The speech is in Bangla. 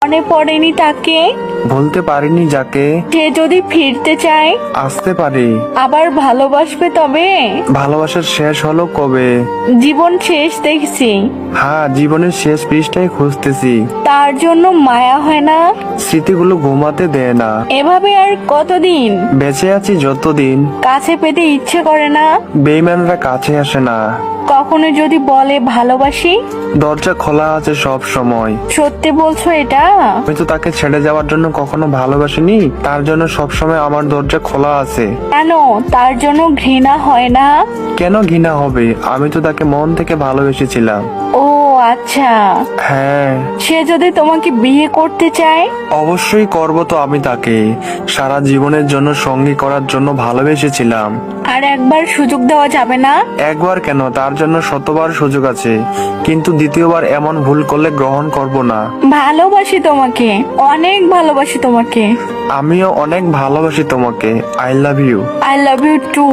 মনে পড়েনি তাকে? বলতে পারিনি যাকে। সে যদি ফিরতে চায় আসতে পারি। আবার ভালোবাসবে তবে? ভালোবাসার শেষ হলো কবে? জীবন শেষ দেখছি, হ্যাঁ, জীবনের শেষ পৃষ্ঠায় খুঁজতেছি। তার জন্য মায়া হয় না? স্মৃতিগুলো ঘুমাতে দেয় না। এভাবে আর কতদিন? বেঁচে আছি যতদিন। কাছে পেতে ইচ্ছে করে না? বেইমানরা কাছে আসে না। কখনো যদি বলে ভালোবাসি? দরজা খোলা আছে সব সময়। সত্যি বলছো এটা? আমি তো তাকে ছেড়ে যাওয়ার জন্য কখনো ভালোবাসিনি, তার জন্য সবসময় আমার দরজা খোলা আছে। কেন, তার জন্য ঘৃণা হয় না? কেন ঘৃণা হবে? আমি তো তাকে মন থেকে ভালোবেসেছিলাম। ও আচ্ছা। হ্যাঁ। সে যদি তোমাকে বিয়ে করতে চায়? অবশ্যই করব তো, আমি তাকে সারা জীবনের জন্য সঙ্গী করার জন্য ভালোবেসেছিলাম। আর একবার সুযোগ দেওয়া যাবে না? একবার কেন, তার জন্য শতবার সুযোগ আছে, কিন্তু দ্বিতীয়বার এমন ভুল করলে গ্রহণ করব না। ভালোবাসি তোমাকে, অনেক ভালোবাসি তোমাকে। আমিও অনেক ভালোবাসি তোমাকে। I love you. I love you two.